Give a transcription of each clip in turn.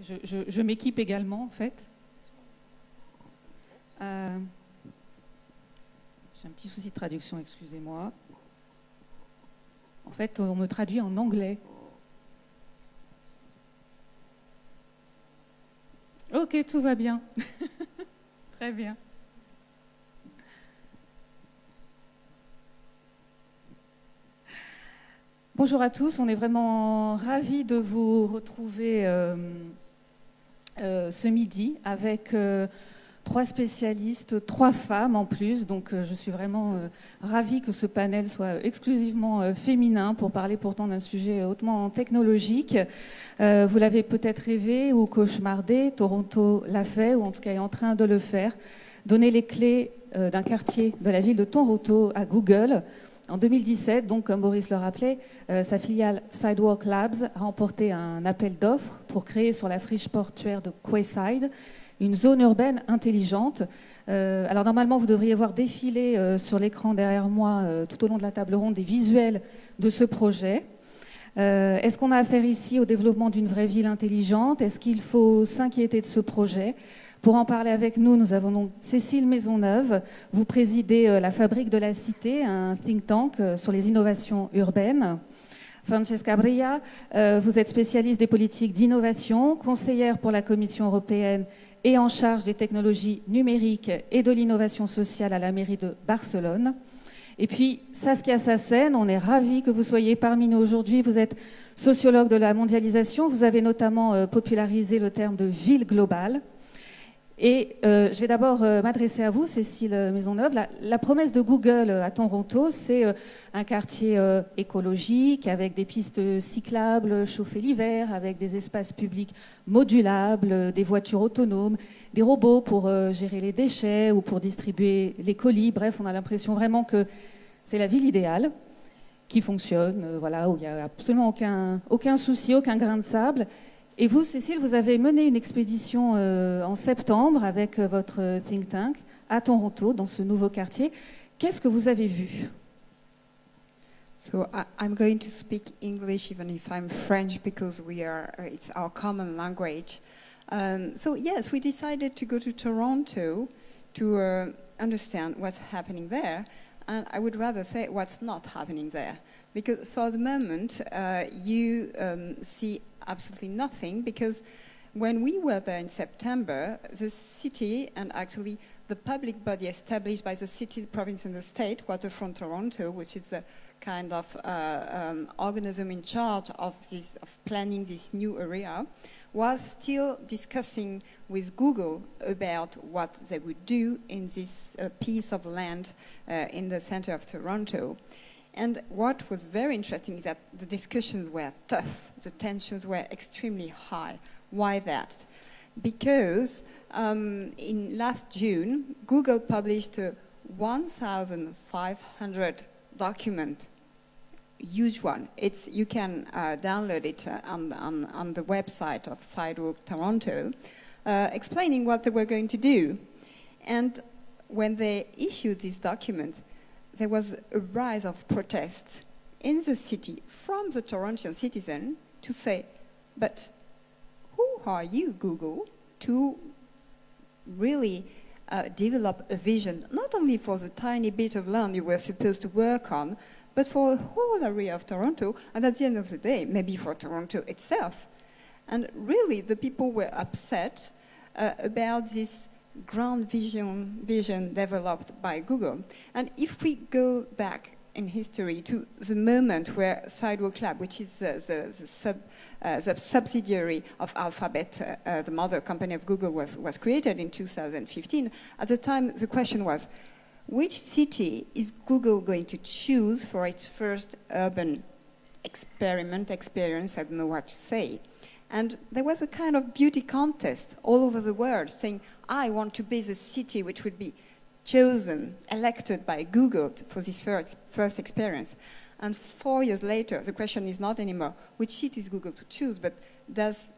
Je m'équipe également, en fait. J'ai un petit souci de traduction, excusez-moi. En fait, on me traduit en anglais. Ok, tout va bien. Très bien. Bonjour à tous, on est vraiment ravis de vous retrouver ce midi avec 3 spécialistes, 3 femmes en plus. Donc je suis vraiment ravie que ce panel soit exclusivement féminin pour parler pourtant d'un sujet hautement technologique. Vous l'avez peut-être rêvé ou cauchemardé, Toronto l'a fait ou en tout cas est en train de le faire. Donner les clés d'un quartier de la ville de Toronto à Google. En 2017, donc, comme Boris le rappelait, sa filiale Sidewalk Labs a remporté un appel d'offres pour créer sur la friche portuaire de Quayside une zone urbaine intelligente. Alors normalement, vous devriez voir défiler sur l'écran derrière moi, tout au long de la table ronde, des visuels de ce projet. Est-ce qu'on a affaire ici au développement d'une vraie ville intelligente? Est-ce qu'il faut s'inquiéter de ce projet? Pour en parler avec nous, nous avons donc Cécile Maisonneuve. Vous présidez la Fabrique de la Cité, un think tank sur les innovations urbaines. Francesca Bria, vous êtes spécialiste des politiques d'innovation, conseillère pour la Commission européenne et en charge des technologies numériques et de l'innovation sociale à la mairie de Barcelone. Et puis, Saskia Sassen, on est ravis que vous soyez parmi nous aujourd'hui. Vous êtes sociologue de la mondialisation. Vous avez notamment popularisé le terme de ville globale. Et je vais d'abord m'adresser à vous, Cécile Maisonneuve. La promesse de Google à Toronto, c'est un quartier écologique avec des pistes cyclables chauffées l'hiver, avec des espaces publics modulables, des voitures autonomes, des robots pour gérer les déchets ou pour distribuer les colis. Bref, on a l'impression vraiment que c'est la ville idéale qui fonctionne, voilà, où il n'y a absolument aucun souci, aucun grain de sable. Et vous, Cécile, vous avez mené une expédition en septembre avec votre think tank à Toronto, dans ce nouveau quartier. Qu'est-ce que vous avez vu? So I'm going to speak English even if I'm French because it's our common language. So yes, we decided to go to Toronto to understand what's happening there. And I would rather say what's not happening there. Because for the moment, you see absolutely nothing, because when we were there in September, the city and actually the public body established by the city, the province and the state, Waterfront Toronto, which is a kind of organism in charge of planning this new area, was still discussing with Google about what they would do in this piece of land in the center of Toronto. And what was very interesting is that the discussions were tough. The tensions were extremely high. Why that? Because in last June, Google published a 1,500 document, huge one. You can download it on the website of Sidewalk Toronto, explaining what they were going to do. And when they issued this document, there was a rise of protests in the city from the Torontian citizen to say, but who are you, Google, to really develop a vision, not only for the tiny bit of land you were supposed to work on, but for a whole area of Toronto, and at the end of the day, maybe for Toronto itself. And really, the people were upset about this grand vision developed by Google. And if we go back in history to the moment where Sidewalk Lab, which is the subsidiary of Alphabet, the mother company of Google, was created in 2015, at the time the question was, which city is Google going to choose for its first urban experience? I don't know what to say. And there was a kind of beauty contest all over the world saying, I want to be the city which would be chosen, elected by Google for this first experience. And 4 years later, the question is not anymore which city is Google to choose, but does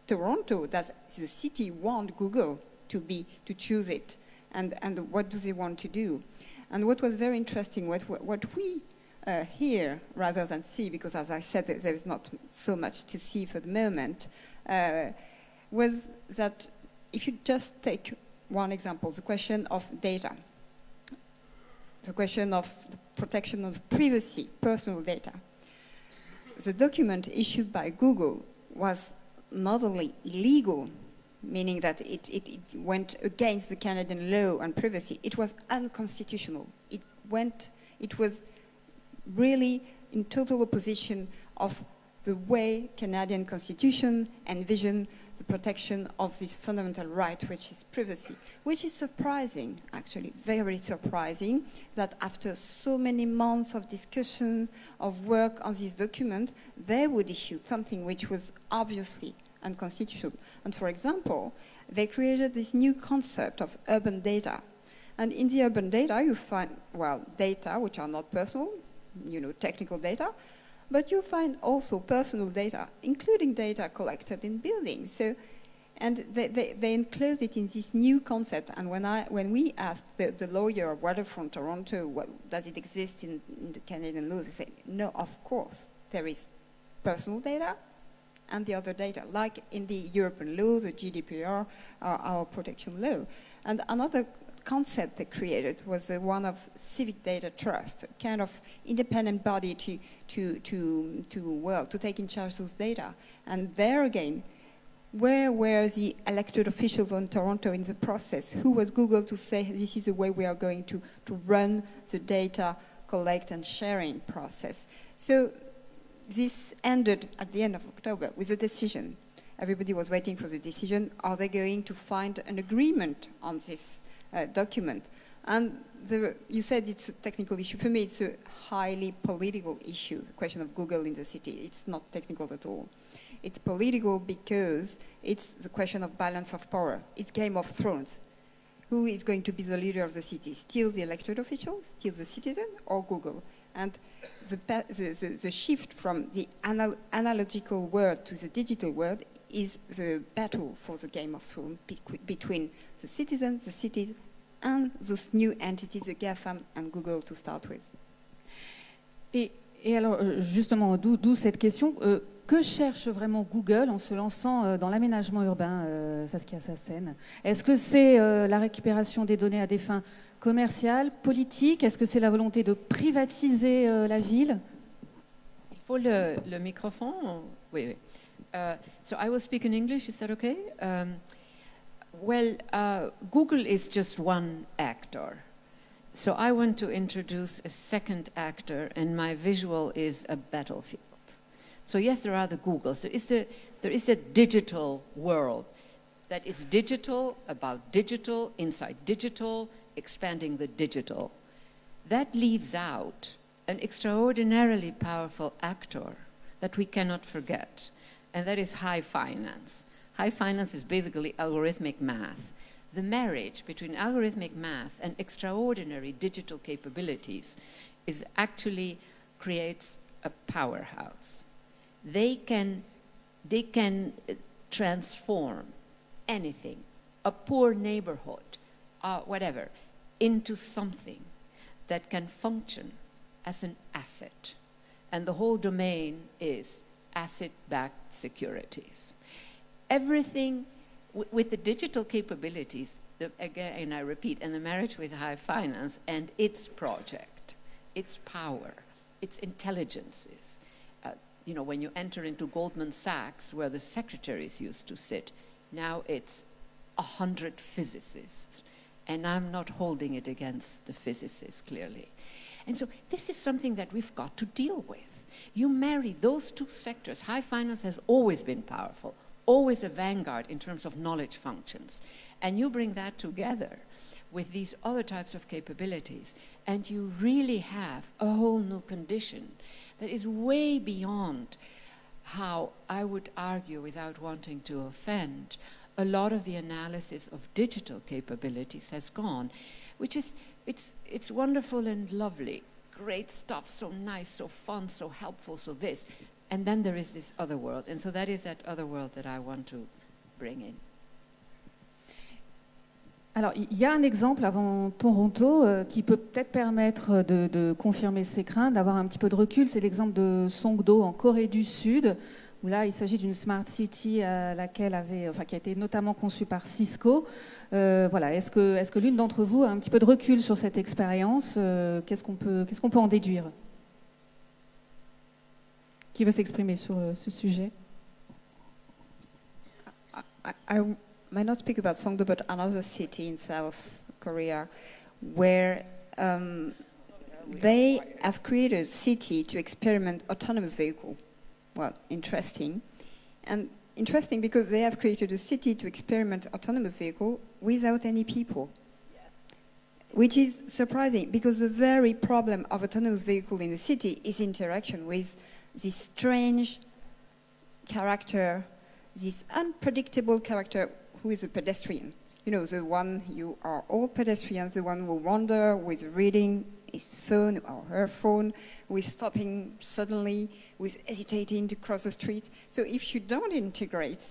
the city want Google to choose it? And what do they want to do? And what was very interesting, what we hear rather than see, because as I said, there's not so much to see for the moment, was that if you just take one example, the question of data, the question of the protection of privacy, personal data, the document issued by Google was not only illegal, meaning that it went against the Canadian law on privacy, it was unconstitutional. It was really in total opposition of the way Canadian Constitution envisioned the protection of this fundamental right, which is privacy, which is surprising, actually, very surprising, that after so many months of discussion, of work on this document, they would issue something which was obviously unconstitutional. And for example, they created this new concept of urban data. And in the urban data, you find, well, data which are not personal, technical data, but you find also personal data, including data collected in buildings. So, and they enclosed it in this new concept. And when we asked the lawyer of Waterfront Toronto, does it exist in the Canadian laws, they said, no, of course. There is personal data and the other data, like in the European law, the GDPR, our protection law. And another concept they created was the one of civic data trust, a kind of independent body to take in charge those data. And there again, where were the elected officials in Toronto in the process? Who was Google to say this is the way we are going to run the data collect and sharing process? So this ended at the end of October with a decision. Everybody was waiting for the decision. Are they going to find an agreement on this document? And you said it's a technical issue. For me, it's a highly political issue, the question of Google in the city. It's not technical at all. It's political because it's the question of balance of power. It's Game of Thrones. Who is going to be the leader of the city? Still the elected official, still the citizen, or Google? And the shift from the analogical world to the digital world is the battle for the Game of Thrones between the citizens, the cities, and those new entities, the GAFAM and Google to start with. Et alors, justement, d'où cette question. Que cherche vraiment Google en se lançant dans l'aménagement urbain, Saskia Sassen? Est-ce que c'est la récupération des données à des fins commerciales, politiques? Est-ce que c'est la volonté de privatiser la ville? Il faut le microphone. Oui, oui. So I will speak in English, is that okay? Google is just one actor. So I want to introduce a second actor, and my visual is a battlefield. So yes, there are the Googles. There is a digital world that is digital, about digital, inside digital, expanding the digital. That leaves out an extraordinarily powerful actor that we cannot forget, and that is high finance. High finance is basically algorithmic math. The marriage between algorithmic math and extraordinary digital capabilities is actually creates a powerhouse. They can transform anything, a poor neighborhood, whatever, into something that can function as an asset. And the whole domain is asset-backed securities. Everything with the digital capabilities, again I repeat, and the marriage with high finance and its project, its power, its intelligences. When you enter into Goldman Sachs, where the secretaries used to sit, now it's 100 physicists. And I'm not holding it against the physicists, clearly. And so this is something that we've got to deal with. You marry those two sectors. High finance has always been powerful, always a vanguard in terms of knowledge functions. And you bring that together with these other types of capabilities, and you really have a whole new condition that is way beyond how I would argue, without wanting to offend, a lot of the analysis of digital capabilities has gone, which is, it's wonderful and lovely, great stuff, so nice, so fun, so helpful, so this. And then there is this other world, and so that is that other world that I want to bring in. Alors, il y a un exemple avant Toronto qui peut peut-être permettre de confirmer ces craintes, d'avoir un petit peu de recul. C'est l'exemple de Songdo en Corée du Sud, où là, il s'agit d'une smart city qui a été notamment conçue par Cisco. Voilà, est-ce que l'une d'entre vous a un petit peu de recul sur cette expérience? Qu'est-ce qu'on peut en déduire? Qui veut s'exprimer sur ce sujet? I might not speak about Songdo, but another city in South Korea where they have created a city to experiment autonomous vehicle. Well, interesting. And interesting because they have created a city to experiment autonomous vehicle without any people. Yes. Which is surprising because the very problem of autonomous vehicle in the city is interaction with this strange character, this unpredictable character who is a pedestrian. You know, the one, you are all pedestrians, the one who wander with reading his phone or her phone, with stopping suddenly, with hesitating to cross the street. So if you don't integrate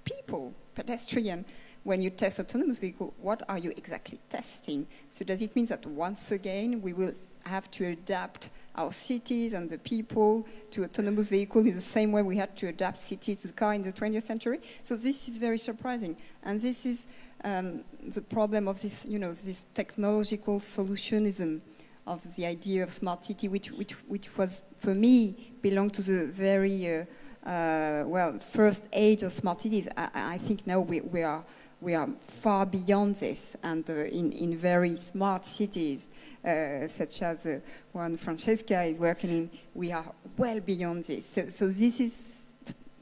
people, pedestrian, when you test autonomous vehicle, what are you exactly testing? So does it mean that once again we will have to adapt our cities and the people to autonomous vehicle in the same way we had to adapt cities to the car in the 20th century? So this is very surprising. And this is the problem of this, you know, this technological solutionism of the idea of smart city, which was, for me, belonged to the very, first age of smart cities. I think now we are far beyond this, and in very smart cities, such as one Francesca is working in, we are well beyond this. So this is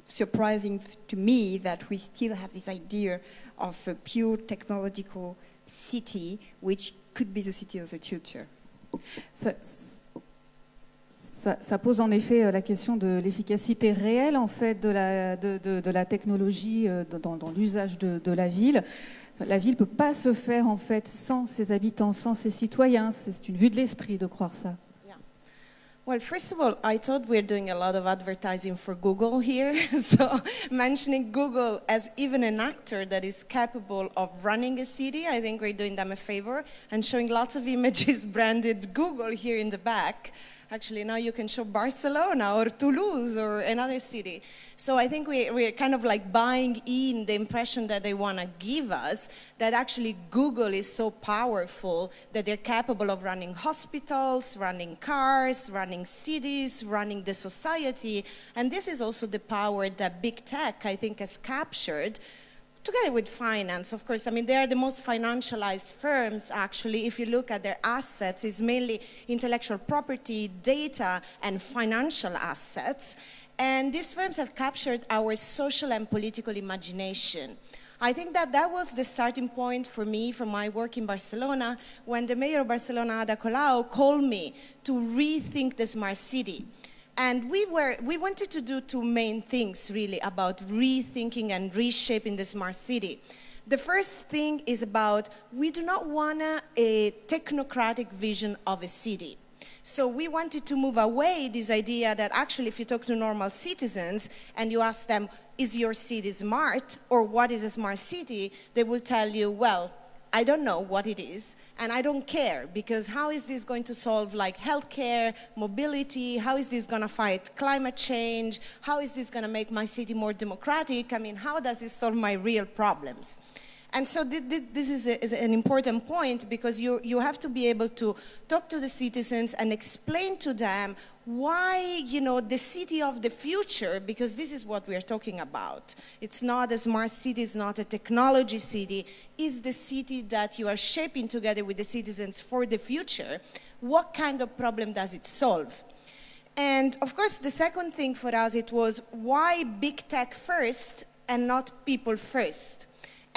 surprising to me that we still have this idea of a pure technological city, which could be the city of the future. Ça pose en effet la question de l'efficacité réelle en fait de la technologie dans l'usage de la ville. La ville ne peut pas se faire en fait sans ses habitants, sans ses citoyens. C'est une vue de l'esprit de croire ça. Well, first of all, I thought we're doing a lot of advertising for Google here. So mentioning Google as even an actor that is capable of running a city, I think we're doing them a favor. And showing lots of images branded Google here in the back. Actually, now you can show Barcelona or Toulouse or another city. So I think we're kind of like buying in the impression that they want to give us, that actually Google is so powerful that they're capable of running hospitals, running cars, running cities, running the society. And this is also the power that big tech, I think, has captured, together with finance, of course. I mean, they are the most financialized firms, actually. If you look at their assets, it's mainly intellectual property, data, and financial assets. And these firms have captured our social and political imagination. I think that was the starting point for me from my work in Barcelona, when the mayor of Barcelona, Ada Colau, called me to rethink the smart city. And we wanted to do two main things, really, about rethinking and reshaping the smart city. The first thing is about, we do not want a technocratic vision of a city. So we wanted to move away this idea that actually if you talk to normal citizens and you ask them, is your city smart, or what is a smart city, they will tell you, well, I don't know what it is, and I don't care, because how is this going to solve like healthcare, mobility? How is this going to fight climate change? How is this going to make my city more democratic? I mean, how does this solve my real problems? And so this is an important point, because you have to be able to talk to the citizens and explain to them why, you know, the city of the future, because this is what we are talking about. It's not a smart city, it's not a technology city, it's the city that you are shaping together with the citizens for the future. What kind of problem does it solve? And of course, the second thing for us, it was why big tech first and not people first?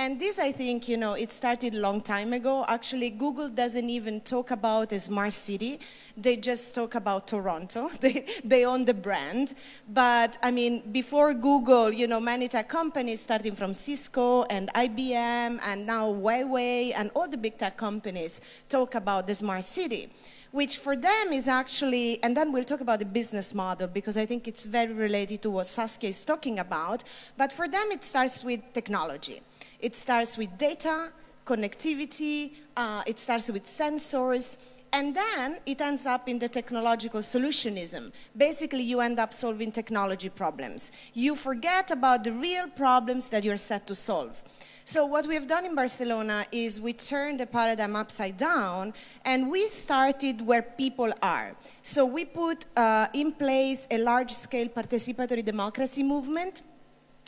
And this, I think, you know, it started a long time ago. Actually, Google doesn't even talk about a smart city. They just talk about Toronto. They own the brand. But, I mean, before Google, you know, many tech companies, starting from Cisco and IBM and now Huawei and all the big tech companies talk about the smart city, which for them is actually, and then we'll talk about the business model, because I think it's very related to what Saskia is talking about. But for them, it starts with technology. It starts with data, connectivity, it starts with sensors, And then it ends up in the technological solutionism. Basically, you end up solving technology problems. You forget about the real problems that you're set to solve. So what we have done in Barcelona is we turned the paradigm upside down, and we started where people are. So we put in place a large-scale participatory democracy movement,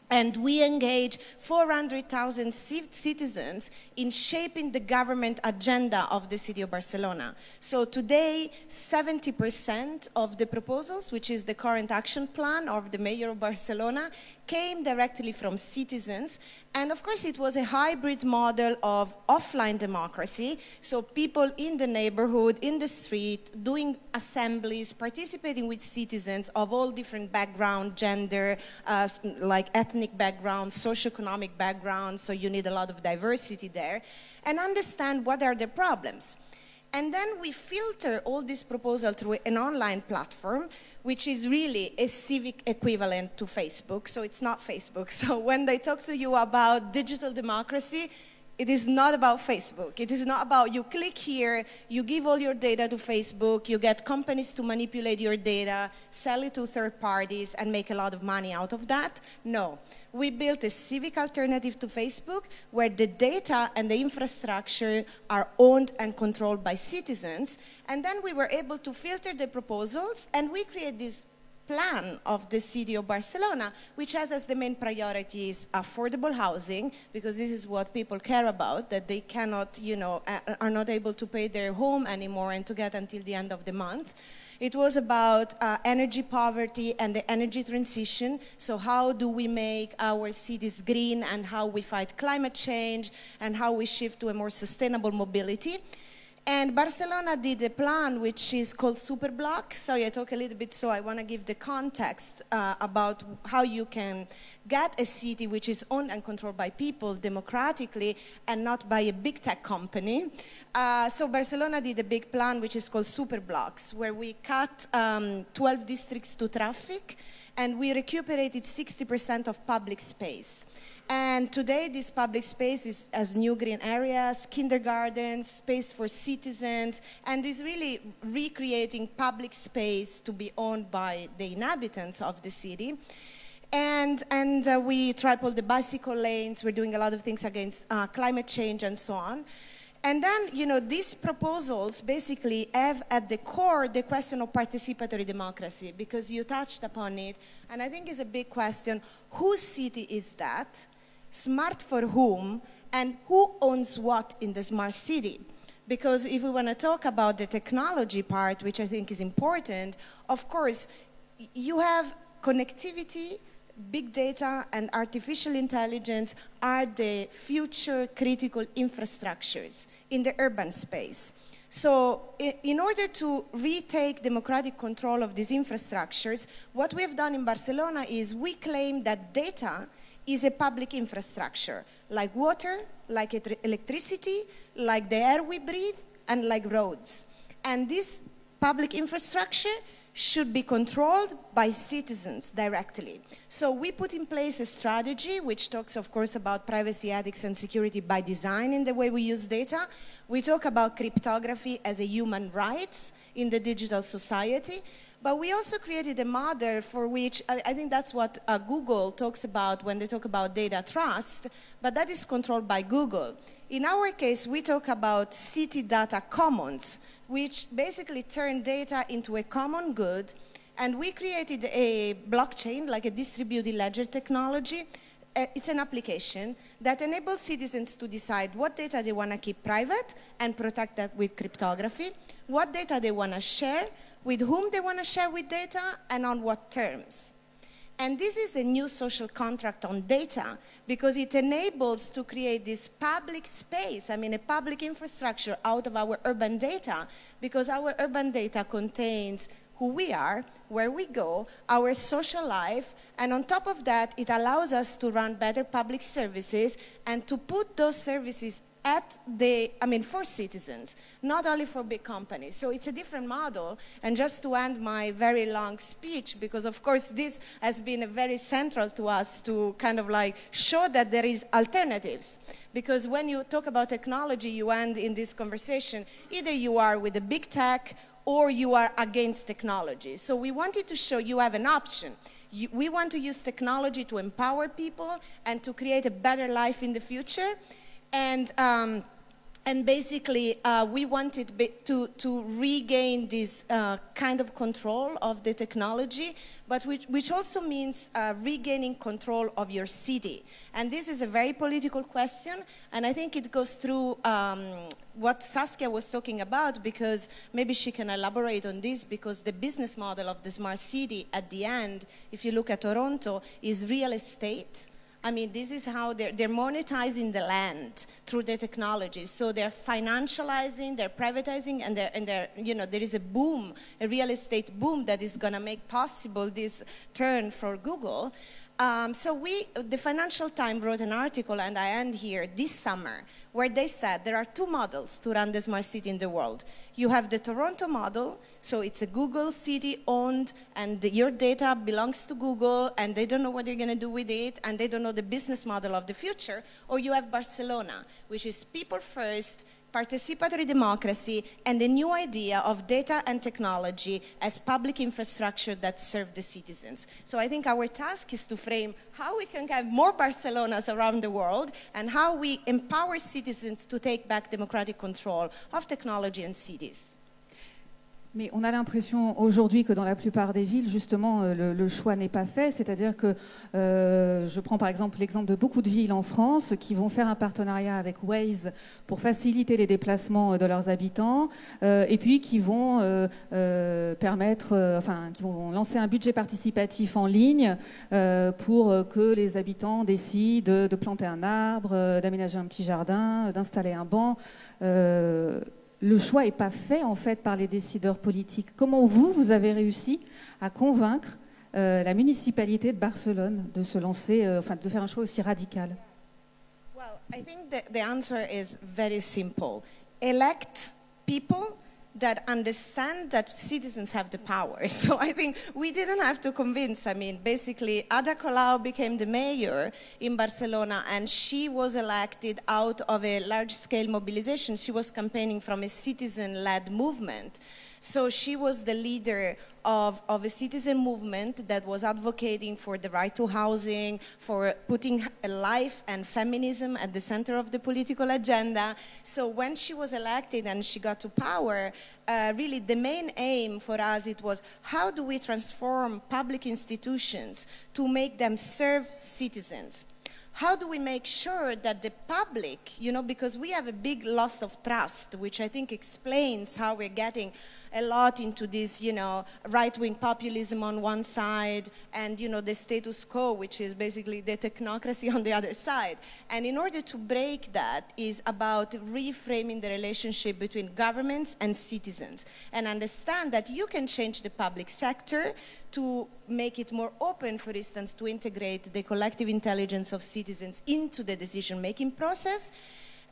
and we engage 400,000 citizens in shaping the government agenda of the city of Barcelona. So today, 70% of the proposals, which is the current action plan of the mayor of Barcelona, came directly from citizens. And of course, it was a hybrid model of offline democracy. So people in the neighborhood, in the street, doing assemblies, participating with citizens of all different background, gender, like ethnic backgrounds, socioeconomic backgrounds. So you need a lot of diversity there. And understand what are the problems. And then we filter all these proposals through an online platform, which is really a civic equivalent to Facebook. So it's not Facebook. So when they talk to you about digital democracy, it is not about Facebook. It is not about you click here, you give all your data to Facebook, you get companies to manipulate your data, sell it to third parties, and make a lot of money out of that. No. We built a civic alternative to Facebook where the data and the infrastructure are owned and controlled by citizens. And then we were able to filter the proposals, and we create this plan of the city of Barcelona, which has as the main priorities affordable housing, because this is what people care about, that they cannot, are not able to pay their home anymore and to get until the end of the month. It was about energy poverty and the energy transition. So how do we make our cities green, and how we fight climate change, and how we shift to a more sustainable mobility. And Barcelona did a plan which is called Superblock. Sorry, I talk a little bit, so I want to give the context about how you can get a city which is owned and controlled by people democratically and not by a big tech company. So Barcelona did a big plan which is called Superblocks, where we cut 12 districts to traffic, and we recuperated 60% of public space. And today, this public space has new green areas, kindergartens, space for citizens, and is really recreating public space to be owned by the inhabitants of the city. And we tripled the bicycle lanes. We're doing a lot of things against climate change and so on. And then, these proposals basically have at the core the question of participatory democracy, because you touched upon it, and I think it's a big question. Whose city is that? Smart for whom? And who owns what in the smart city? Because if we want to talk about the technology part, which I think is important, of course, you have connectivity, big data, and artificial intelligence are the future critical infrastructures in the urban space. So in order to retake democratic control of these infrastructures, what we have done in Barcelona is we claim that data is a public infrastructure, like water, like electricity, like the air we breathe, and like roads. And this public infrastructure should be controlled by citizens directly. So we put in place a strategy which talks, of course, about privacy, ethics, and security by design in the way we use data. We talk about cryptography as a human right in the digital society. But we also created a model for which, I think that's what Google talks about when they talk about data trust, but that is controlled by Google. In our case, we talk about city data commons, which basically turn data into a common good, and we created a blockchain, like a distributed ledger technology. It's an application that enables citizens to decide what data they want to keep private and protect that with cryptography, what data they want to share, with whom they want to share with data, and on what terms. And this is a new social contract on data, because it enables to create this public space, a public infrastructure out of our urban data, because our urban data contains who we are, where we go, our social life, and on top of that, it allows us to run better public services and to put those services for citizens, not only for big companies. So it's a different model. And just to end my very long speech, because of course this has been very central to us to kind of like show that there is alternatives. Because when you talk about technology, you end in this conversation, either you are with the big tech or you are against technology. So we wanted to show you have an option. We want to use technology to empower people and to create a better life in the future. And basically, we wanted to regain this kind of control of the technology, but which also means regaining control of your city. And this is a very political question, and I think it goes through what Saskia was talking about, because maybe she can elaborate on this, because the business model of the smart city at the end, if you look at Toronto, is real estate. I mean, this is how they're monetizing the land through the technology. So they're financializing, they're privatizing, and there is a boom, a real estate boom that is going to make possible this turn for Google. So the Financial Times wrote an article, and I end here, this summer, where they said there are two models to run the smart city in the world. You have the Toronto model, so it's a Google city owned, and your data belongs to Google, and they don't know what they're going to do with it, and they don't know the business model of the future. Or you have Barcelona, which is people first, participatory democracy, and the new idea of data and technology as public infrastructure that serve the citizens. So I think our task is to frame how we can have more Barcelonas around the world and how we empower citizens to take back democratic control of technology and cities. Mais on a l'impression aujourd'hui que dans la plupart des villes, justement, le choix n'est pas fait. C'est-à-dire que je prends par exemple l'exemple de beaucoup de villes en France qui vont faire un partenariat avec Waze pour faciliter les déplacements de leurs habitants et puis qui vont qui vont lancer un budget participatif en ligne pour que les habitants décident de planter un arbre, d'aménager un petit jardin, d'installer un banc. Le choix n'est pas fait en fait par les décideurs politiques. Comment vous avez réussi à convaincre la municipalité de Barcelone de se lancer, de faire un choix aussi radical? Well, I think the answer is very simple. Elect people that understand that citizens have the power. So I think we didn't have to convince. I mean, basically, Ada Colau became the mayor in Barcelona, and she was elected out of a large-scale mobilization. She was campaigning from a citizen-led movement. So she was the leader of a citizen movement that was advocating for the right to housing, for putting life and feminism at the center of the political agenda. So when she was elected and she got to power, really the main aim for us, it was how do we transform public institutions to make them serve citizens? How do we make sure that the public, because we have a big loss of trust, which I think explains how we're getting a lot into this, right-wing populism on one side and, the status quo, which is basically the technocracy on the other side. And in order to break that is about reframing the relationship between governments and citizens and understand that you can change the public sector to make it more open, for instance, to integrate the collective intelligence of citizens into the decision-making process.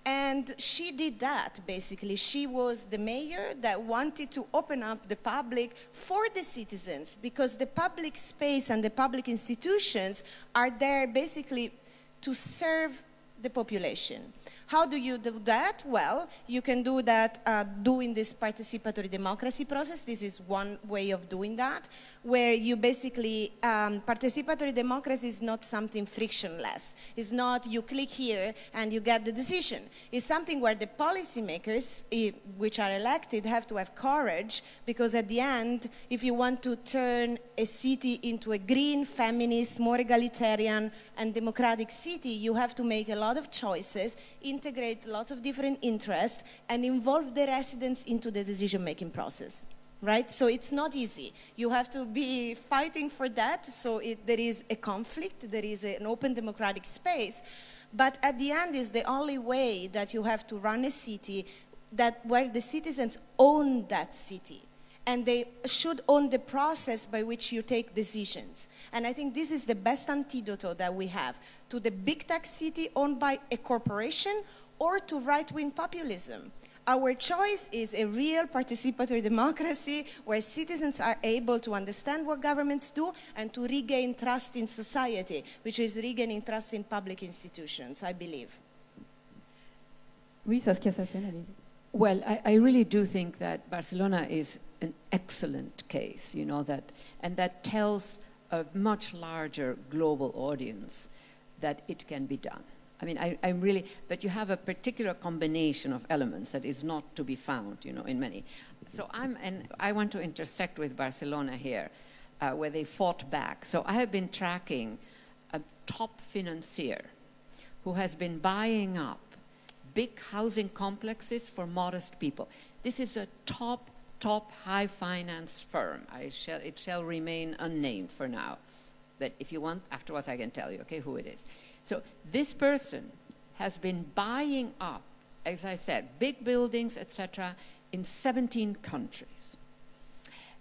And she did that, basically. She was the mayor that wanted to open up the public for the citizens, because the public space and the public institutions are there basically to serve the population. How do you do that? Well, you can do that doing this participatory democracy process. This is one way of doing that, where you basically, participatory democracy is not something frictionless. It's not you click here and you get the decision. It's something where the policymakers, which are elected, have to have courage, because at the end, if you want to turn a city into a green, feminist, more egalitarian and democratic city, you have to make a lot of choices, integrate lots of different interests, and involve the residents into the decision-making process, right? So it's not easy. You have to be fighting for that, so there is a conflict, there is an open democratic space, but at the end is the only way that you have to run a city where the citizens own that city. and they should own the process by which you take decisions. And I think this is the best antidote that we have to the big tech city owned by a corporation or to right-wing populism. Our choice is a real participatory democracy where citizens are able to understand what governments do and to regain trust in society, which is regaining trust in public institutions, I believe. Oui, Saskia Sassen, allez-y. Well, I really do think that Barcelona is an excellent case, you know, and that tells a much larger global audience that it can be done. I mean, I'm really, but you have a particular combination of elements that is not to be found, you know, in many. So I want to intersect with Barcelona here, where they fought back. So I have been tracking a top financier who has been buying up big housing complexes for modest people. This is a top high finance firm. It shall remain unnamed for now. But if you want, afterwards I can tell you, okay, who it is. So this person has been buying up, as I said, big buildings, etc., in 17 countries.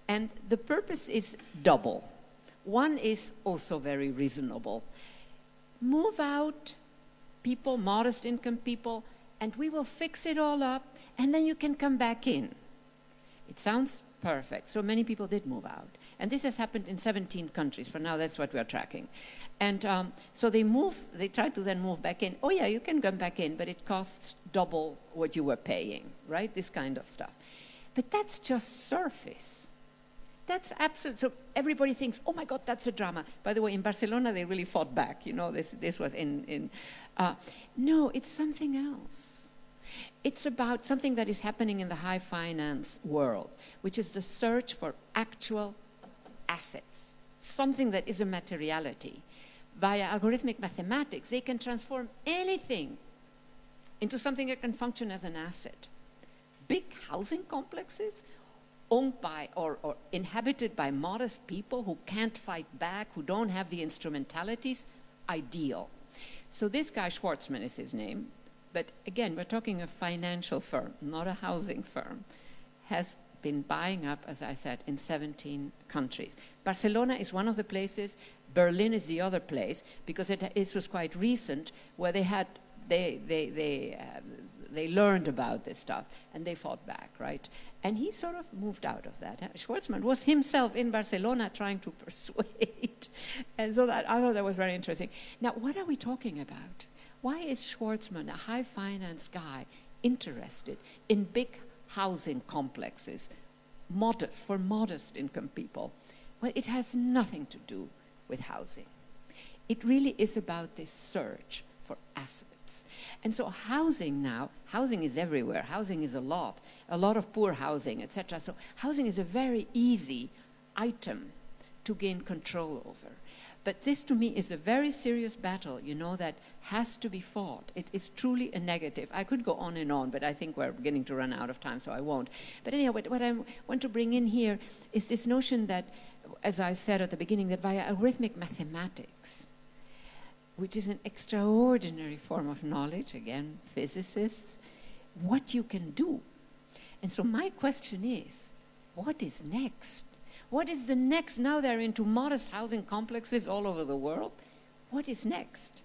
And the purpose is double. One is also very reasonable. Move out people, modest income people, and we will fix it all up, and then you can come back in. It sounds perfect. So many people did move out. And this has happened in 17 countries. For now, that's what we're tracking. And so they try to then move back in. Oh, yeah, you can come back in, but it costs double what you were paying, right? This kind of stuff. But that's just surface. That's absolute. So everybody thinks, oh, my God, that's a drama. By the way, in Barcelona, they really fought back. You know, this was no, it's something else. It's about something that is happening in the high finance world, which is the search for actual assets, something that is a materiality. Via algorithmic mathematics, they can transform anything into something that can function as an asset. Big housing complexes owned by or inhabited by modest people who can't fight back, who don't have the instrumentalities, ideal. So this guy, Schwartzman is his name, but again, we're talking a financial firm, not a housing firm, has been buying up, as I said, in 17 countries. Barcelona is one of the places, Berlin is the other place, because it was quite recent where they learned about this stuff and they fought back, right? And he sort of moved out of that. Schwartzman was himself in Barcelona trying to persuade. And so I thought that was very interesting. Now, what are we talking about? Why is Schwartzman, a high finance guy, interested in big housing complexes, for modest income people? Well, it has nothing to do with housing. It really is about this search for assets. And so housing now, housing is everywhere. Housing is a lot of poor housing, etc. So housing is a very easy item to gain control over. But this, to me, is a very serious battle, you know, that has to be fought. It is truly a negative. I could go on and on, but I think we're beginning to run out of time, so I won't. But anyhow, what I want to bring in here is this notion that, as I said at the beginning, that via algorithmic mathematics, which is an extraordinary form of knowledge, again, physicists, what you can do. And so my question is, what is next? What is the next? Now they're into modest housing complexes all over the world. What is next?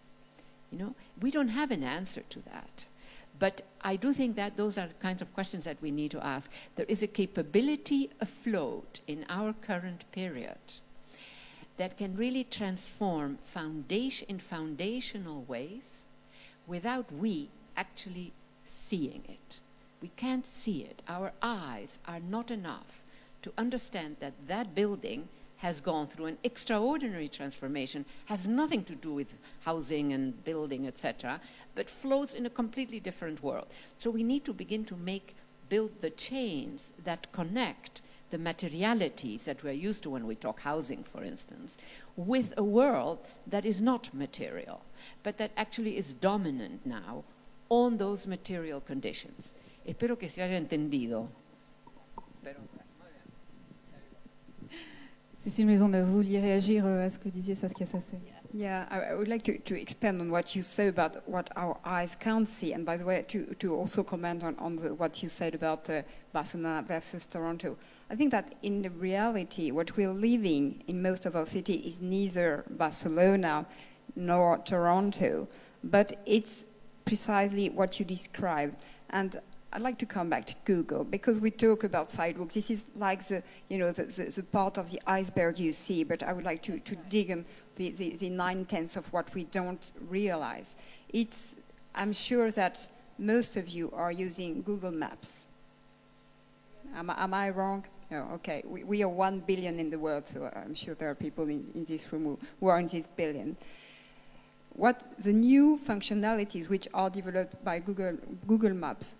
You know, we don't have an answer to that. But I do think that those are the kinds of questions that we need to ask. There is a capability afloat in our current period that can really transform in foundational ways without we actually seeing it. We can't see it. Our eyes are not enough to understand that that building has gone through an extraordinary transformation, has nothing to do with housing and building, etc., but floats in a completely different world. So we need to begin to build the chains that connect the materialities that we're used to when we talk housing, for instance, with a world that is not material, but that actually is dominant now on those material conditions. Espero que se haya entendido. Cécile Maisonneuve, vous vouliez réagir à ce que disait Saskia Sassen? Yeah, I would like to expand on what you said about what our eyes can't see. And by the way, to also comment on what you said about Barcelona versus Toronto. I think that in the reality, what we're living in most of our city is neither Barcelona nor Toronto, but it's precisely what you described. And I'd like to come back to Google, because we talk about sidewalks. This is like the part of the iceberg you see, but I would like to dig in the 9/10 of what we don't realize. I'm sure that most of you are using Google Maps. Am I wrong? No, okay. We are 1 billion in the world, so I'm sure there are people in this room who are in this billion. What the new functionalities which are developed by Google Maps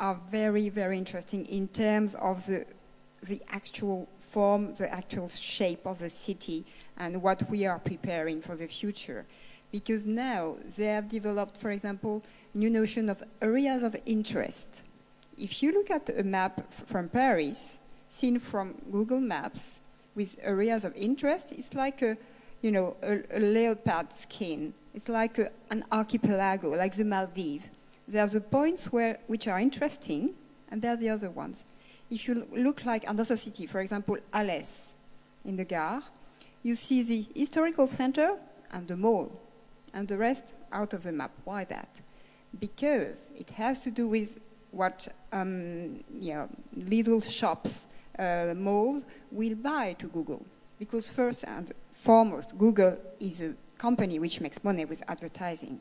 are very, very interesting in terms of the actual form, the actual shape of a city, and what we are preparing for the future. Because now they have developed, for example, new notion of areas of interest. If you look at a map from Paris, seen from Google Maps, with areas of interest, it's like a leopard skin. It's like an archipelago, like the Maldives. There are the points which are interesting, and there are the other ones. If you look like another city, for example, Alès in the Gare, you see the historical center and the mall, and the rest out of the map. Why that? Because it has to do with what little shops, malls will buy to Google. Because first and foremost, Google is a company which makes money with advertising.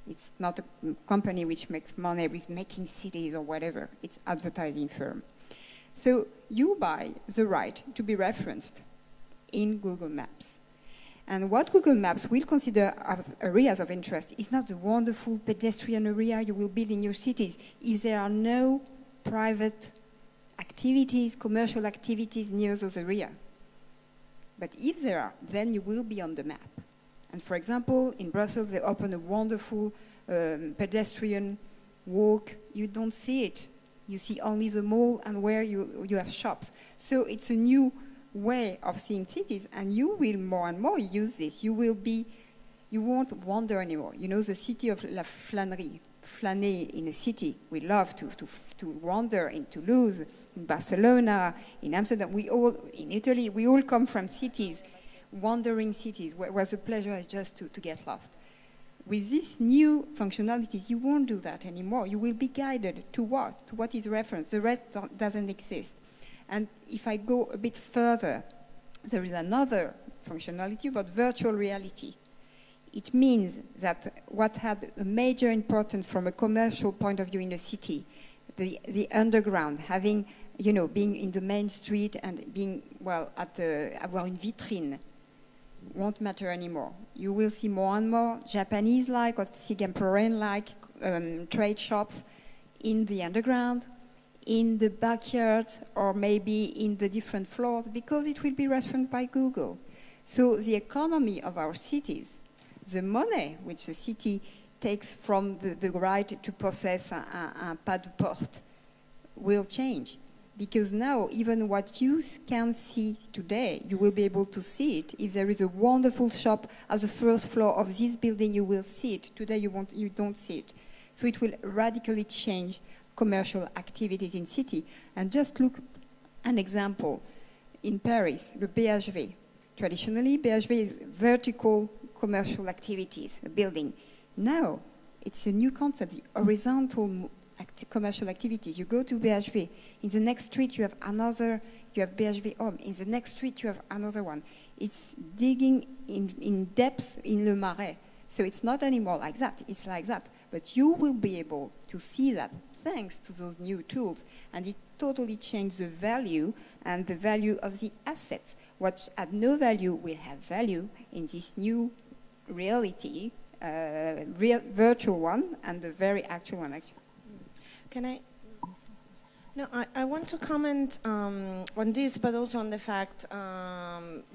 It's not a company which makes money with making cities or whatever. It's advertising firm. So you buy the right to be referenced in Google Maps. And what Google Maps will consider as areas of interest is not the wonderful pedestrian area you will build in your cities if there are no private activities, commercial activities near those areas. But if there are, then you will be on the map. And for example, in Brussels, they open a wonderful pedestrian walk. You don't see it. You see only the mall and where you have shops. So it's a new way of seeing cities, and you will more and more use this. You won't wander anymore. You know, the city of la flânerie, flâner in a city. We love to wander in Toulouse, in Barcelona, in Amsterdam. In Italy, we all come from cities, wandering cities, where the pleasure is just to get lost. With these new functionalities, you won't do that anymore. You will be guided to what? To what is referenced. The rest doesn't exist. And if I go a bit further, there is another functionality about virtual reality. It means that what had a major importance from a commercial point of view in a city, the underground, having, being in the main street and being, in vitrine, won't matter anymore. You will see more and more Japanese-like or Singaporean-like trade shops in the underground, in the backyard, or maybe in the different floors, because it will be referenced by Google. So the economy of our cities, the money which the city takes from the right to possess un pas de porte, will change. Because now, even what you can see today, you will be able to see it. If there is a wonderful shop at the first floor of this building, you will see it. Today, you don't see it. So it will radically change commercial activities in city. And just look an example. In Paris, the BHV. Traditionally, BHV is vertical commercial activities, a building. Now, it's a new concept, the horizontal commercial activities. You go to BHV. In the next street, you have BHV Home. In the next street, you have another one. It's digging in depth in Le Marais. So it's not anymore like that. It's like that. But you will be able to see that thanks to those new tools. And it totally changed the value and the value of the assets. What had no value will have value in this new reality, virtual one and the very actual one, actually. Can I? No, I want to comment on this, but also on the fact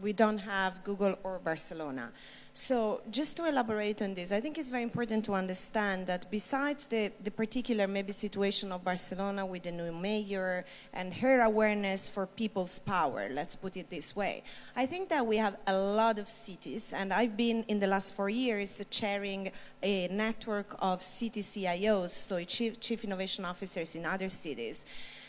we don't have Google or Barcelona. So just to elaborate on this, I think it's very important to understand that besides the particular maybe situation of Barcelona with the new mayor and her awareness for people's power, let's put it this way, I think that we have a lot of cities, and I've been in the last 4 years chairing a network of city CIOs, so chief innovation officers in other cities.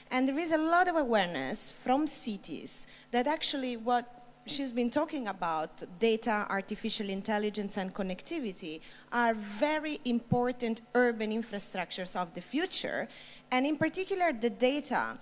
And there is a lot of awareness from cities that actually what she's been talking about, data, artificial intelligence, and connectivity, are very important urban infrastructures of the future. And in particular, the data.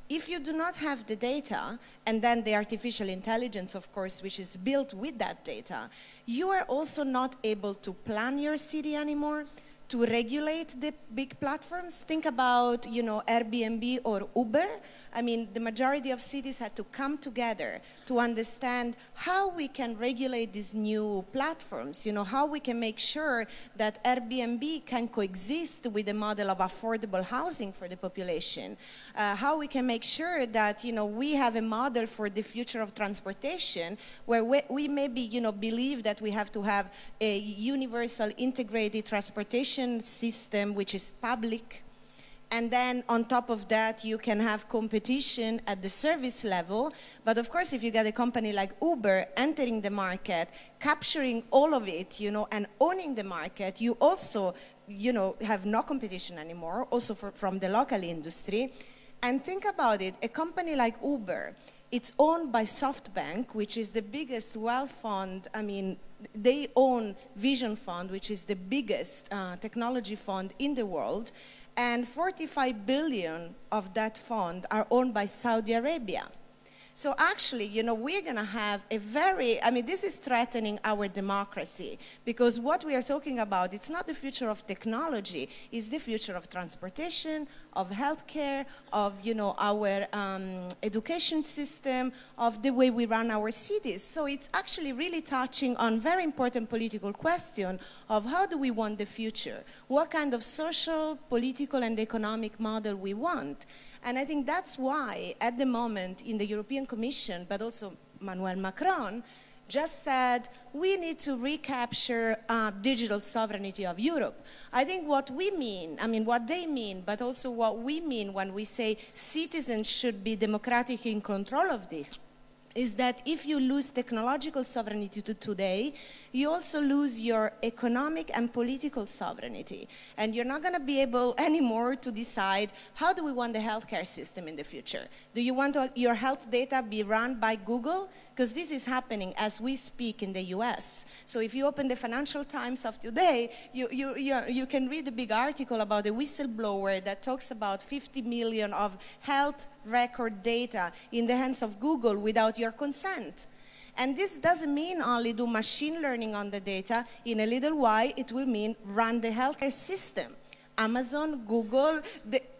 If you do not have the data, and then the artificial intelligence, of course, which is built with that data, you are also not able to plan your city anymore, to regulate the big platforms. Think about, you know, Airbnb or Uber. I mean, the majority of cities had to come together to understand how we can regulate these new platforms, you know, how we can make sure that Airbnb can coexist with the model of affordable housing for the population, how we can make sure that, you know, we have a model for the future of transportation where we maybe, you know, believe that we have to have a universal integrated transportation system which is public. And then on top of that, you can have competition at the service level. But of course, if you get a company like Uber entering the market, capturing all of it, you know, and owning the market, you also, you know, have no competition anymore, also from the local industry. And think about it, a company like Uber, it's owned by SoftBank, which is the biggest wealth fund. I mean, they own Vision Fund, which is the biggest technology fund in the world. And 45 billion of that fund are owned by Saudi Arabia. So actually, you know, we're going to have a very, I mean, this is threatening our democracy, because what we are talking about, it's not the future of technology, it's the future of transportation, of healthcare, of, you know, our education system, of the way we run our cities. So it's actually really touching on very important political question of how do we want the future? What kind of social, political, and economic model we want? And I think that's why, at the moment, in the European Commission, but also Emmanuel Macron, just said, we need to recapture digital sovereignty of Europe. I think what we mean, I mean, what they mean, but also what we mean when we say citizens should be democratic in control of this, is that if you lose technological sovereignty today, you also lose your economic and political sovereignty. And you're not going to be able anymore to decide, how do we want the healthcare system in the future? Do you want your health data be run by Google? Because this is happening as we speak in the US. So if you open the Financial Times of today, you can read a big article about a whistleblower that talks about 50 million of health record data in the hands of Google without your consent. And this doesn't mean only do machine learning on the data. In a little while, it will mean run the healthcare system. Amazon, Google,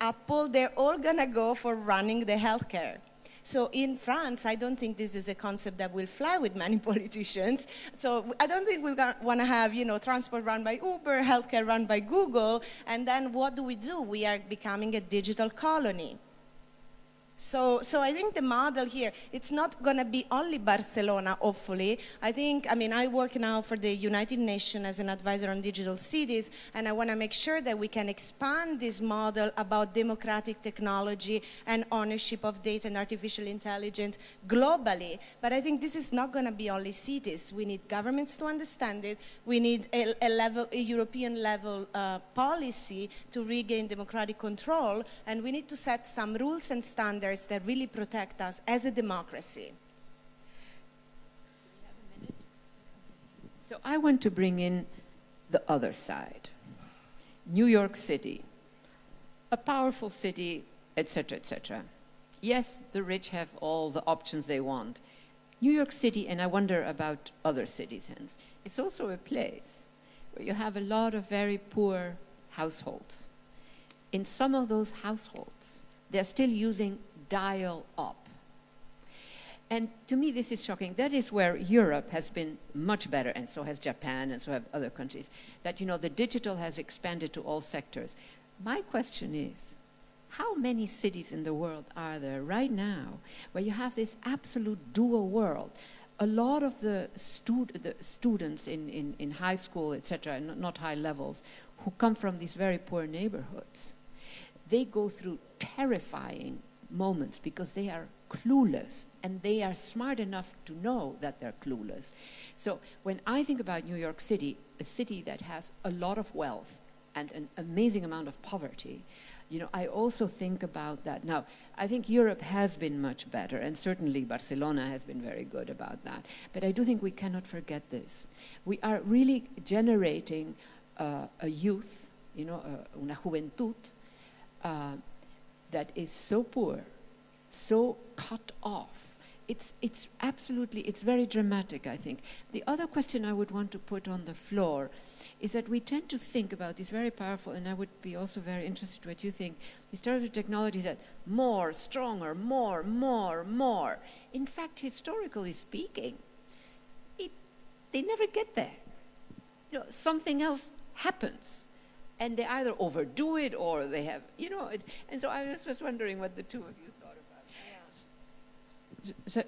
Apple, they're all gonna go for running the healthcare. So in France, I don't think this is a concept that will fly with many politicians. So I don't think we want to have, you know, transport run by Uber, healthcare run by Google, and then what do? We are becoming a digital colony. So I think the model here, it's not going to be only Barcelona, hopefully. I mean, I work now for the United Nations as an advisor on digital cities, and I want to make sure that we can expand this model about democratic technology and ownership of data and artificial intelligence globally. But I think this is not going to be only cities. We need governments to understand it. We need a European level policy to regain democratic control, and we need to set some rules and standards that really protect us as a democracy. So I want to bring in the other side. New York City, a powerful city, etc., etc. Yes, the rich have all the options they want. New York City, and I wonder about other cities hence, it's also a place where you have a lot of very poor households. In some of those households, they're still using dial-up. And to me, this is shocking. That is where Europe has been much better, and so has Japan, and so have other countries, that, you know, the digital has expanded to all sectors. My question is, how many cities in the world are there right now where you have this absolute dual world, a lot of the students in high school, etc., not high levels, who come from these very poor neighborhoods, they go through terrifying moments because they are clueless, and they are smart enough to know that they're clueless. So when I think about New York City, a city that has a lot of wealth and an amazing amount of poverty, I also think about that. Now, I think Europe has been much better, and certainly Barcelona has been very good about that. But I do think we cannot forget this. We are really generating a youth, una juventud, that is so poor, so cut off. It's absolutely, it's very dramatic, I think. The other question I would want to put on the floor is that we tend to think about these very powerful, and I would be also very interested in what you think, these terrible technologies that more, stronger, more. In fact, historically speaking, they never get there. Something else happens, and they either overdo it or they have, and so I was just wondering what the two of you thought about that.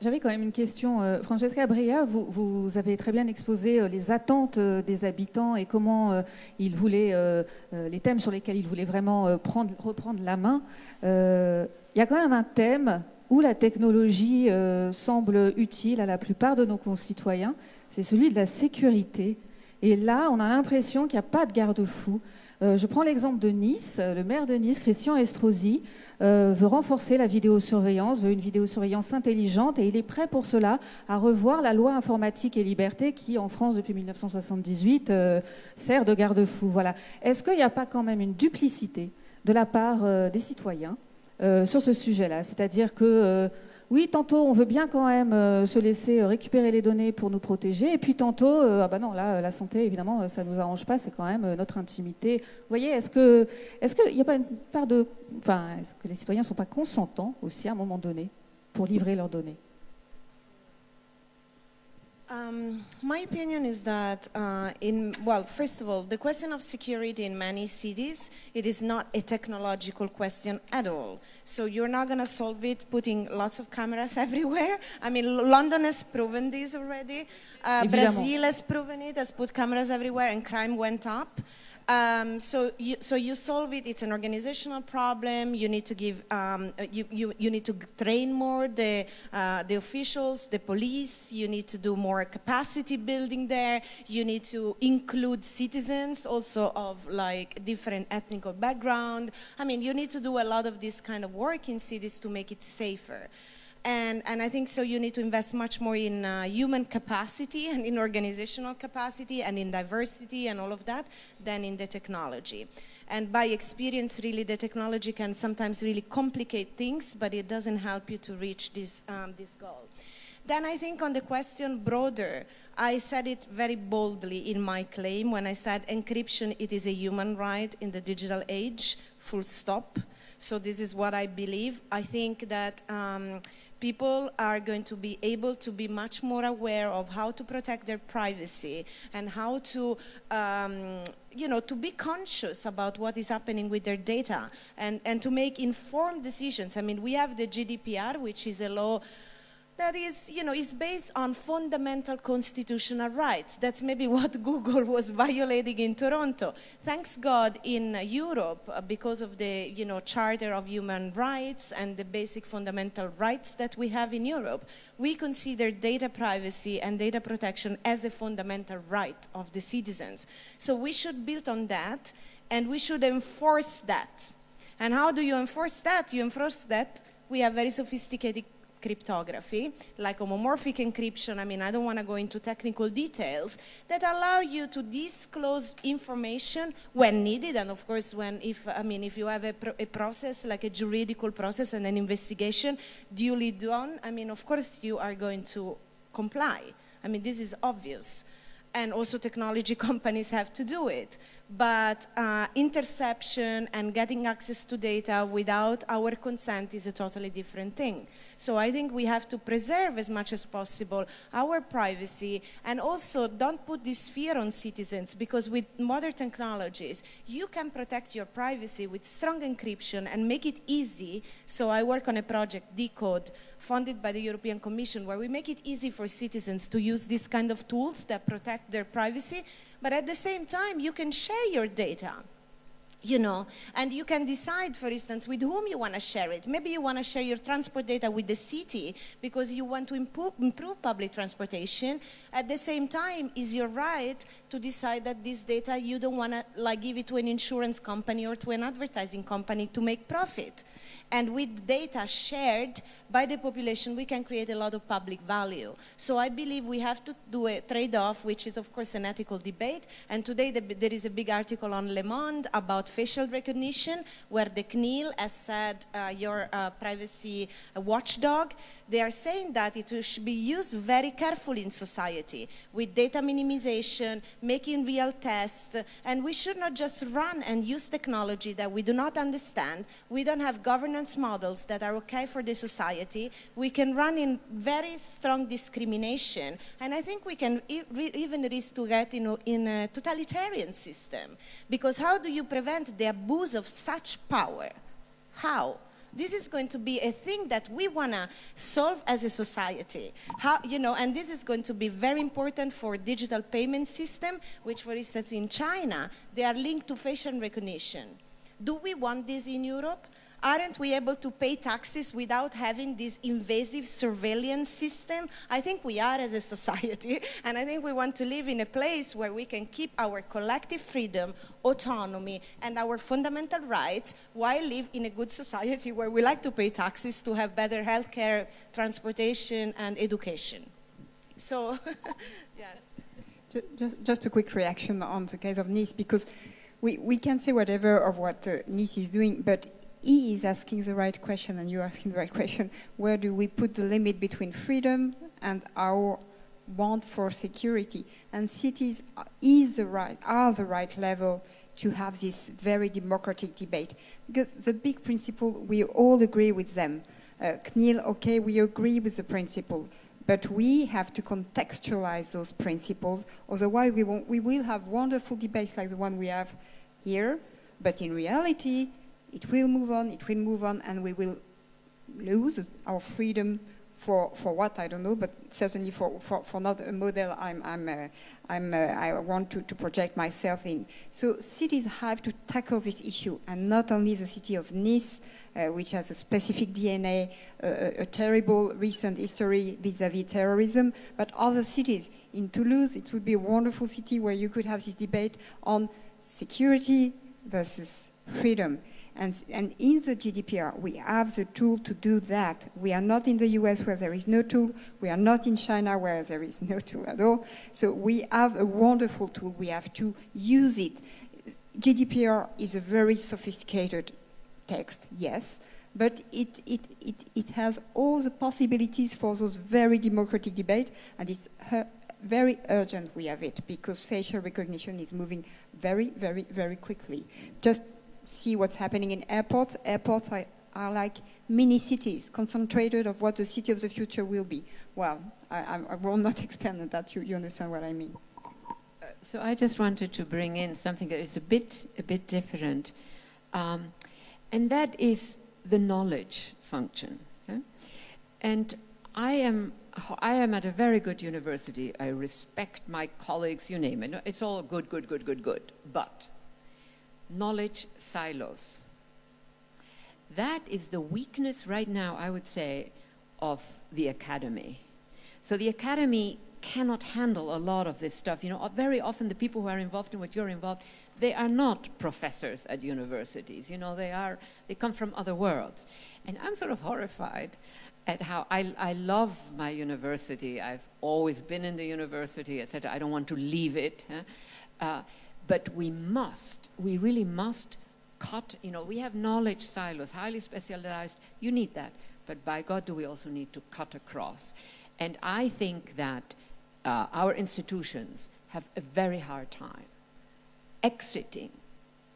J'avais quand même une question. Francesca Brea, vous avez très bien exposé les attentes des habitants et comment ils voulaient, les thèmes sur lesquels ils voulaient vraiment reprendre la main. Il y a quand même un thème où la technologie semble utile à la plupart de nos concitoyens, c'est celui de la sécurité. Et là, on a l'impression qu'il n'y a pas de garde-fou. Je prends l'exemple de Nice. Le maire de Nice, Christian Estrosi, veut renforcer la vidéosurveillance, veut une vidéosurveillance intelligente, et il est prêt pour cela à revoir la loi informatique et liberté qui, en France, depuis 1978, sert de garde-fou. Voilà. Est-ce qu'il n'y a pas quand même une duplicité de la part des citoyens sur ce sujet-là? C'est-à-dire que oui, tantôt on veut bien quand même se laisser récupérer les données pour nous protéger, et puis tantôt, non, là, la santé, évidemment, ça ne nous arrange pas, c'est quand même notre intimité. Vous voyez, est-ce qu'il n'y a pas une part de... Enfin, est-ce que les citoyens ne sont pas consentants aussi à un moment donné pour livrer leurs données? My opinion is that, first of all, the question of security in many cities, it is not a technological question at all. So you're not going to solve it putting lots of cameras everywhere. I mean, London has proven this already. Brazil has proven it, has put cameras everywhere, and crime went up. So you solve it. It's an organizational problem. You need to give. You need to train more the officials, the police. You need to do more capacity building there. You need to include citizens also of like different ethnic background. I mean, you need to do a lot of this kind of work in cities to make it safer. And I think so you need to invest much more in human capacity and in organizational capacity and in diversity and all of that than in the technology. And by experience, really, the technology can sometimes really complicate things, but it doesn't help you to reach this goal. Then I think on the question broader, I said it very boldly in my claim when I said encryption, it is a human right in the digital age, full stop. So this is what I believe. I think that people are going to be able to be much more aware of how to protect their privacy and how to, to be conscious about what is happening with their data and to make informed decisions. I mean, we have the GDPR, which is a law that is, is based on fundamental constitutional rights. That's maybe what Google was violating in Toronto. Thanks God in Europe, because of the, Charter of Human Rights and the basic fundamental rights that we have in Europe, we consider data privacy and data protection as a fundamental right of the citizens. So we should build on that, and we should enforce that. And how do you enforce that? You enforce that. We have very sophisticated cryptography, like homomorphic encryption. I mean, I don't want to go into technical details, that allow you to disclose information when needed, and of course, if you have a process, like a juridical process and an investigation duly done, I mean, of course, you are going to comply. I mean, this is obvious. And also technology companies have to do it. but interception and getting access to data without our consent is a totally different thing. So I think we have to preserve as much as possible our privacy, and also don't put this fear on citizens, because with modern technologies, you can protect your privacy with strong encryption and make it easy. So I work on a project, Decode, funded by the European Commission, where we make it easy for citizens to use these kind of tools that protect their privacy, but at the same time, you can share your data, you know, and you can decide, for instance, with whom you want to share it. Maybe you want to share your transport data with the city because you want to improve public transportation. At the same time, is your right to decide that this data you don't want to like give it to an insurance company or to an advertising company to make profit. And with data shared by the population, we can create a lot of public value. So I believe we have to do a trade-off, which is, of course, an ethical debate. And today there is a big article on Le Monde about facial recognition, where the CNIL has said, your privacy watchdog, they are saying that it should be used very carefully in society, with data minimization, making real tests, and we should not just run and use technology that we do not understand. We don't have governance models that are okay for the society. We can run in very strong discrimination, and I think we can even risk to get in a totalitarian system, because how do you prevent the abuse of such power? How? This is going to be a thing that we want to solve as a society. How, you know, and this is going to be very important for digital payment system, which, for instance, in China, they are linked to facial recognition. Do we want this in Europe? Aren't we able to pay taxes without having this invasive surveillance system? I think we are as a society, and I think we want to live in a place where we can keep our collective freedom, autonomy, and our fundamental rights, while live in a good society where we like to pay taxes to have better healthcare, transportation, and education. So, yes. Just a quick reaction on the case of Nice, because we can say whatever of what Nice is doing, but he is asking the right question, and you're asking the right question. Where do we put the limit between freedom and our want for security? And cities are the right level to have this very democratic debate. Because the big principle, we all agree with them. CNIL, okay, we agree with the principle, but we have to contextualize those principles. Otherwise, we will have wonderful debates like the one we have here, but in reality, it will move on, and we will lose our freedom for what, I don't know, but certainly for not a model I want to project myself in. So cities have to tackle this issue, and not only the city of Nice, which has a specific DNA, a terrible recent history vis-à-vis terrorism, but other cities. In Toulouse, it would be a wonderful city where you could have this debate on security versus freedom. And in the GDPR, we have the tool to do that. We are not in the US where there is no tool. We are not in China where there is no tool at all. So we have a wonderful tool. We have to use it. GDPR is a very sophisticated text, yes, but it has all the possibilities for those very democratic debates, and it's very urgent we have it, because facial recognition is moving very, very, very quickly. Just see what's happening in airports. Airports are like mini cities, concentrated of what the city of the future will be. Well, I will not expand on that. You understand what I mean. So I just wanted to bring in something that is a bit different, and that is the knowledge function. Yeah? And I am at a very good university. I respect my colleagues. You name it. It's all good. But knowledge silos. That is the weakness right now, I would say, of the academy. So the academy cannot handle a lot of this stuff. You know, very often the people who are involved in what you're involved, they are not professors at universities. You know, they come from other worlds. And I'm sort of horrified at how I love my university. I've always been in the university, etc. I don't want to leave it. But we really must cut, you know, we have knowledge silos, highly specialized, you need that. But by God, do we also need to cut across? And I think that our institutions have a very hard time exiting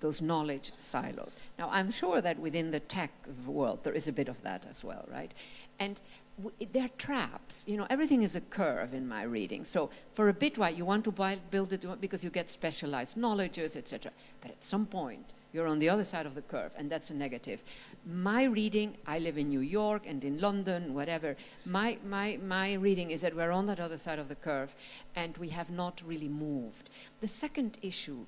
those knowledge silos. Now, I'm sure that within the tech world, there is a bit of that as well, right? And they're traps. You know, everything is a curve in my reading. So for a bit, right, you want to build it because you get specialized knowledges, etc. But at some point, you're on the other side of the curve, and that's a negative. My reading, I live in New York and in London, whatever. My reading is that we're on that other side of the curve, and we have not really moved. The second issue,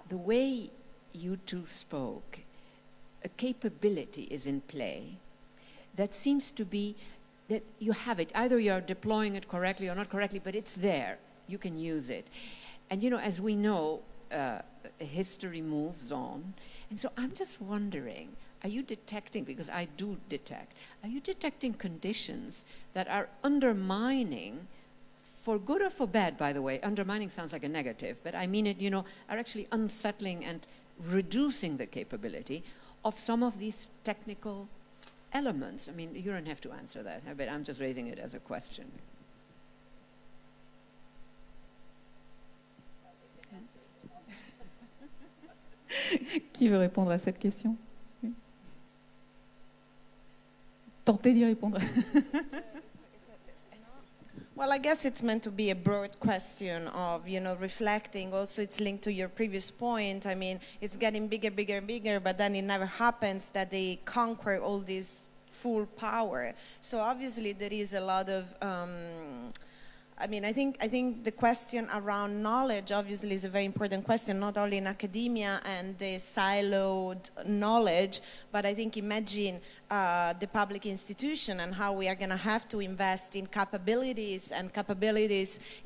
the way you two spoke, a capability is in play that seems to be that you have it. Either you're deploying it correctly or not correctly, but it's there. You can use it. And, you know, as we know, history moves on. And so I'm just wondering, are you detecting, because I do detect, are you detecting conditions that are undermining, for good or for bad, by the way, undermining sounds like a negative, but I mean it, you know, are actually unsettling and reducing the capability of some of these technical elements? I mean, you don't have to answer that, but I'm just raising it as a question. Qui veut répondre à cette question? Tentez d'y répondre. Well, I guess it's meant to be a broad question of, you know, reflecting. Also, it's linked to your previous point. I mean, it's getting bigger, bigger, bigger, but then it never happens that they conquer all this full power. So obviously there is a lot of, I mean, I think the question around knowledge obviously is a very important question, not only in academia and the siloed knowledge, but I think imagine the public institution and how we are going to have to invest in capabilities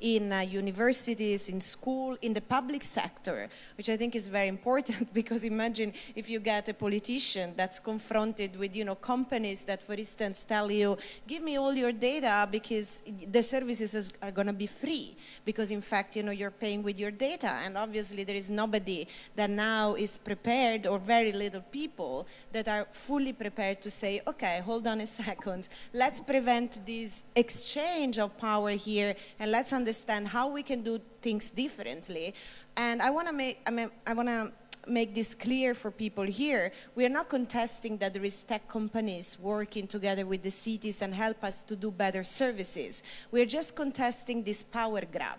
in universities, in school, in the public sector, which I think is very important, because imagine if you get a politician that's confronted with, you know, companies that, for instance, tell you, give me all your data because the services are going to be free, because in fact, you know, you're paying with your data. And obviously there is nobody that now is prepared, or very little people that are fully prepared to say, okay, hold on a second, let's prevent this exchange of power here, and let's understand how we can do things differently. And I want to make this clear for people here. We are not contesting that there is tech companies working together with the cities and help us to do better services. We're just contesting this power grab.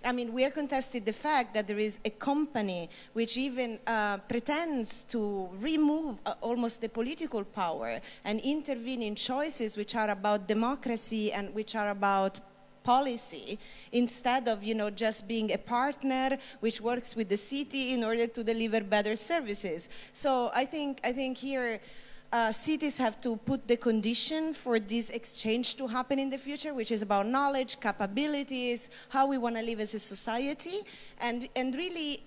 I mean, we are contesting the fact that there is a company which even pretends to remove almost the political power and intervene in choices which are about democracy and which are about policy, instead of, you know, just being a partner which works with the city in order to deliver better services. So I think here cities have to put the condition for this exchange to happen in the future, which is about knowledge, capabilities, how we want to live as a society, and really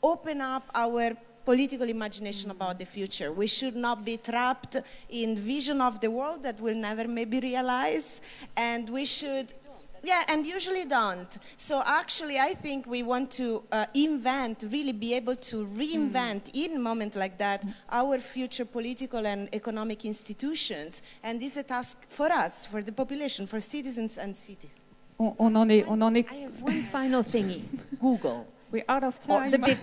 open up our political imagination about the future. We should not be trapped in vision of the world that we'll never maybe realize, and we should... Yeah, and usually don't. So actually, I think we want to invent, really be able to reinvent in a moment like that, our future political and economic institutions. And this is a task for us, for the population, for citizens and cities. On en est... I have one final thingy. Google. We're out of time. The big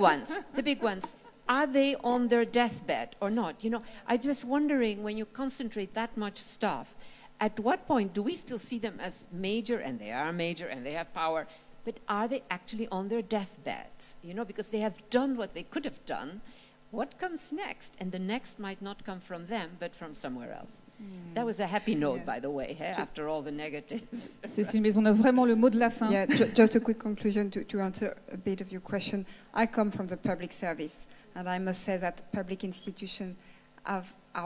ones. Are they on their deathbed or not? You know, I'm just wondering, when you concentrate that much stuff, at what point do we still see them as major, and they are major and they have power, but are they actually on their deathbeds? You know, because they have done what they could have done. What comes next? And the next might not come from them, but from somewhere else. That was a happy note, by the way, after all the negatives. Cécile, mais on a vraiment le mot de la fin. Yeah, just a quick conclusion to answer a bit of your question. I come from the public service, and I must say that public institutions are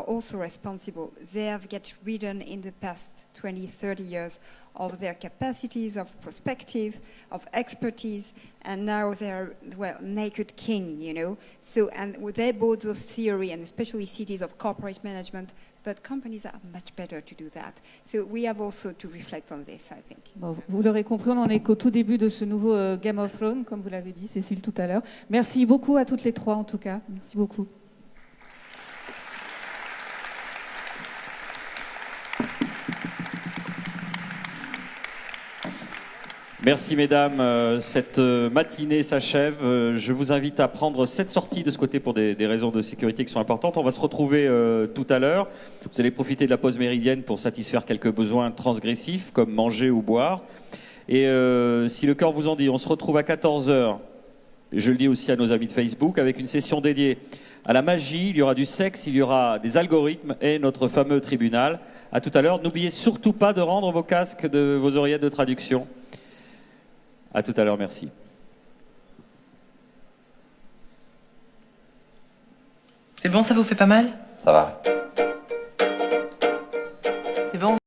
also responsible. They have get ridden in the past 20, 30 years of their capacities, of perspective, of expertise, and now they are, well, naked king, you know. So, and they bought those theory, and especially cities, of corporate management, but companies are much better to do that. So we have also to reflect on this, I think. Bon, vous l'aurez compris, on en est qu'au tout début de ce nouveau Game of Thrones, comme vous l'avez dit, Cécile, tout à l'heure. Merci beaucoup à toutes les trois, en tout cas. Merci beaucoup. Merci mesdames, cette matinée s'achève. Je vous invite à prendre cette sortie de ce côté pour des raisons de sécurité qui sont importantes. On va se retrouver tout à l'heure. Vous allez profiter de la pause méridienne pour satisfaire quelques besoins transgressifs comme manger ou boire. Et si le cœur vous en dit, on se retrouve à 14 h. Je le dis aussi à nos amis de Facebook avec une session dédiée à la magie. Il y aura du sexe, il y aura des algorithmes et notre fameux tribunal. À tout à l'heure. N'oubliez surtout pas de rendre vos casques, vos oreillettes de traduction. À tout à l'heure, merci. C'est bon, ça vous fait pas mal? Ça va. C'est bon?